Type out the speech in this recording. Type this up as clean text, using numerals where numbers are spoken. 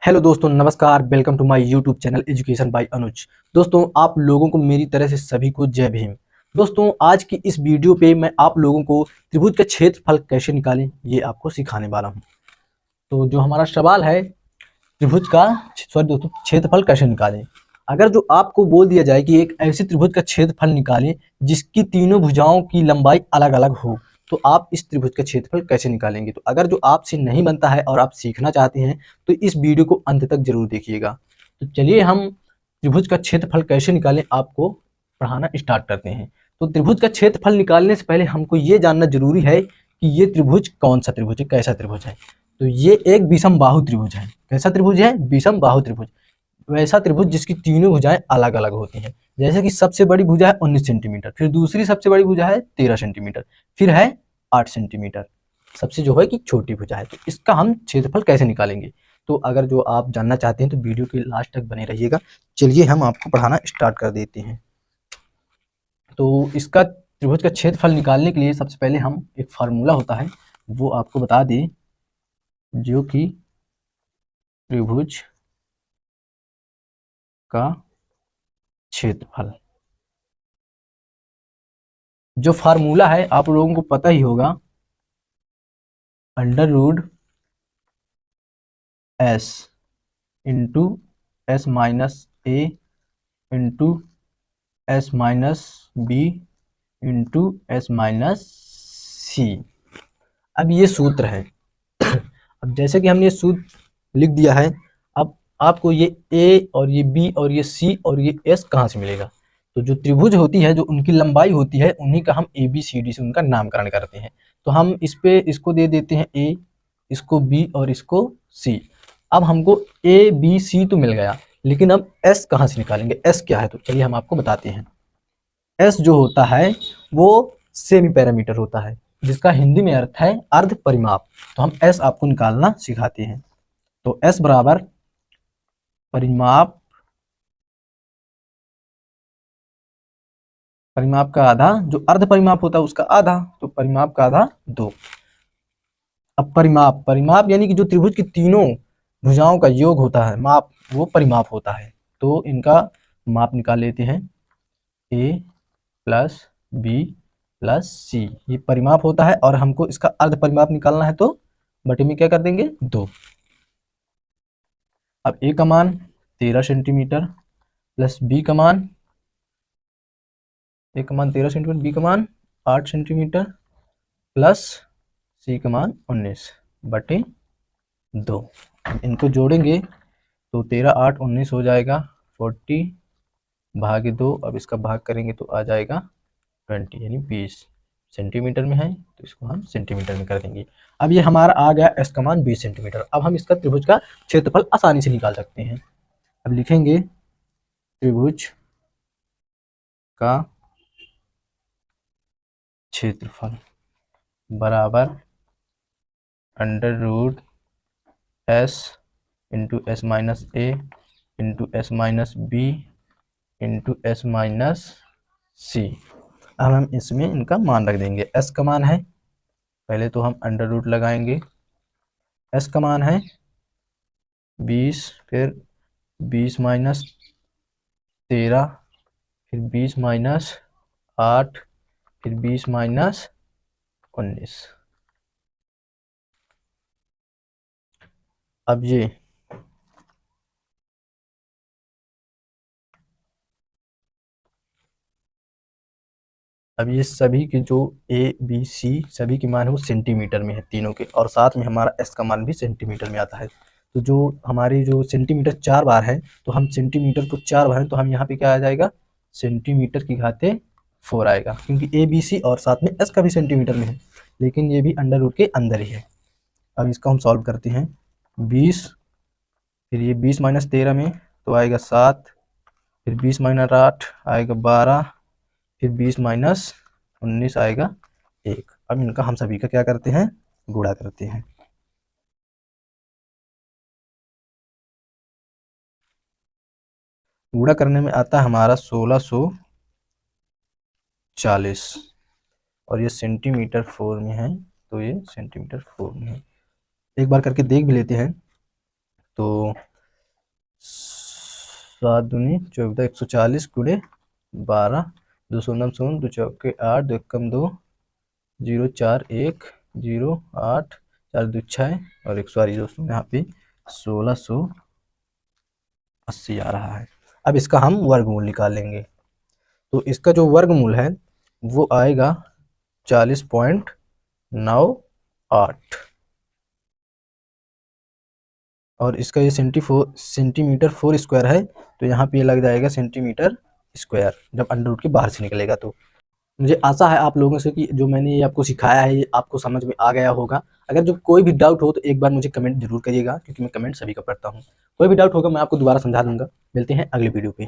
Hello दोस्तों, नमस्कार। Welcome to my YouTube channel education by Anuj. दोस्तों, आप लोगों को मेरी तरह से सभी को जय भीम। दोस्तों, आज की इस वीडियो पे मैं आप लोगों को त्रिभुज का क्षेत्रफल कैसे निकालें ये आपको सिखाने वाला हूं। तो जो हमारा सवाल है, त्रिभुज का दोस्तों क्षेत्रफल कैसे निकालें। अगर जो आपको बोल दिया जाए कि एक ऐसे त्रिभुज का क्षेत्रफल निकालें जिसकी तीनों भुजाओं की लंबाई अलग अलग हो, तो आप इस त्रिभुज का क्षेत्रफल कैसे निकालेंगे। तो अगर जो आपसे नहीं बनता है और आप सीखना चाहते हैं तो इस वीडियो को अंत तक जरूर देखिएगा। तो चलिए हम त्रिभुज का क्षेत्रफल कैसे निकालें आपको पढ़ाना स्टार्ट करते हैं। तो त्रिभुज का क्षेत्रफल निकालने से पहले हमको ये जानना जरूरी है कि ये त्रिभुज कौन सा त्रिभुज है, कैसा त्रिभुज है। तो ये एक विषम बाहु त्रिभुज है। कैसा त्रिभुज है? विषम बाहु त्रिभुज। वैसा त्रिभुज जिसकी तीनों भुजाएं अलग अलग होती हैं। जैसे कि सबसे बड़ी भुजा है 19 सेंटीमीटर, फिर दूसरी सबसे बड़ी भुजा है 13 सेंटीमीटर, फिर है 8 सेंटीमीटर, सबसे जो है कि छोटी भुजा है। तो इसका हम क्षेत्रफल कैसे निकालेंगे, तो अगर जो आप जानना चाहते हैं तो वीडियो के लास्ट तक बने रहिएगा। चलिए हम आपको पढ़ाना स्टार्ट कर देते हैं। तो इसका त्रिभुज का क्षेत्रफल निकालने के लिए सबसे पहले हम एक फार्मूला होता है वो आपको बता दें, जो कि त्रिभुज का क्षेत्रफल। जो फार्मूला है आप लोगों को पता ही होगा, under root S into S minus A into S minus B into S minus C. अब ये सूत्र है। अब जैसे कि हमने ये सूत्र लिख दिया है, अब आपको ये ए और ये बी और ये सी और ये एस कहाँ से मिलेगा। तो जो त्रिभुज होती है, जो उनकी लंबाई होती है, उन्हीं का हम ए बी सी डी से उनका नामकरण करते हैं। तो हम इस पे इसको दे देते हैं ए, इसको बी और इसको सी। अब हमको ए बी सी तो मिल गया, लेकिन अब एस कहाँ से निकालेंगे, एस क्या है। तो चलिए हम आपको बताते हैं। एस जो होता है वो सेमी पैरामीटर होता है, जिसका हिंदी में अर्थ है अर्ध परिमाप। तो हम एस आपको निकालना सिखाते हैं। तो एस बराबर परिमाप, परिमाप का आधा, जो अर्ध परिमाप होता है उसका आधा, तो परिमाप का आधा 2। अब परिमाप, परिमाप यानी कि जो त्रिभुज की तीनों भुजाओं का योग होता है, माप, वो परिमाप होता है। तो इनका माप निकाल लेते हैं। ए प्लस बी प्लस सी, ये परिमाप होता है, और हमको इसका अर्ध परिमाप निकालना है, तो बटे में क्या कर देंगे 2। अब ए का मान 13 सेंटीमीटर प्लस बी का मान, ए का मान 13 सेंटीमीटर, बी का मान 8 सेंटीमीटर प्लस सी का मान 19 बटे 2। इनको जोड़ेंगे तो 13 8 19 हो जाएगा 40 भागे 2। अब इसका भाग करेंगे तो आ जाएगा 20, यानी 20 सेंटीमीटर में है, तो इसको हम सेंटीमीटर में कर देंगे। अब ये हमारा आ गया एस का मान 20 सेंटीमीटर। अब हम इसका त्रिभुज का क्षेत्रफल आसानी से निकाल सकते हैं। अब लिखेंगे त्रिभुज का क्षेत्रफल बराबर under root S into S minus A into S minus B into S minus C. अब हम इसमें इनका मान रख देंगे। एस का मान है, पहले तो हम अंडर रूट लगाएंगे। एस का मान है 20, फिर 20 माइनस 13, फिर 20 माइनस 8, फिर 20 माइनस 19। अब ये सभी के जो ए बी सी सभी के मान है वो सेंटीमीटर में है तीनों के, और साथ में हमारा एस का मान भी सेंटीमीटर में आता है। तो जो हमारी जो सेंटीमीटर 4 बार है, तो हम सेंटीमीटर को 4 बार है, तो हम यहाँ पे क्या आ जाएगा, सेंटीमीटर की घाते 4 आएगा, क्योंकि ए बी सी और साथ में एस का भी सेंटीमीटर में है, लेकिन ये भी अंडर रूट के अंदर ही है। अब इसका हम सॉल्व करते हैं। 20, फिर ये 20 माइनस 13 में तो आएगा 7, फिर 20 माइनस 8 आएगा 12, फिर 20 माइनस 19 आएगा 1। अब इनका हम सभी का क्या करते हैं, गुणा करते हैं। गुणा करने में आता है हमारा 1640, और ये सेंटीमीटर 4 में है, तो ये सेंटीमीटर 4 में है। एक बार करके देख भी लेते हैं। तो 7 दूनी 14, 140 गुणे 12, 2 शून्य शून्य, 2 चौके 8, 2 एकम 2, 0 4 1 0 8 4 2 6 और 100 दोस्तों यहाँ पे 1680 आ रहा है। अब इसका हम वर्गमूल निकालेंगे, तो इसका जो वर्गमूल है वो आएगा 40.98 और इसका ये सेंटीमीटर 4 स्क्वायर है, तो यहाँ पे ये लग जाएगा सेंटीमीटर स्क्वायर जब अंडर रूट के बाहर से निकलेगा। तो मुझे आशा है आप लोगों से कि जो मैंने ये आपको सिखाया है ये आपको समझ में आ गया होगा। अगर जो कोई भी डाउट हो तो एक बार मुझे कमेंट जरूर करिएगा, क्योंकि मैं कमेंट सभी का पढ़ता हूँ। कोई भी डाउट होगा मैं आपको दोबारा समझा दूंगा। मिलते हैं अगली वीडियो पे।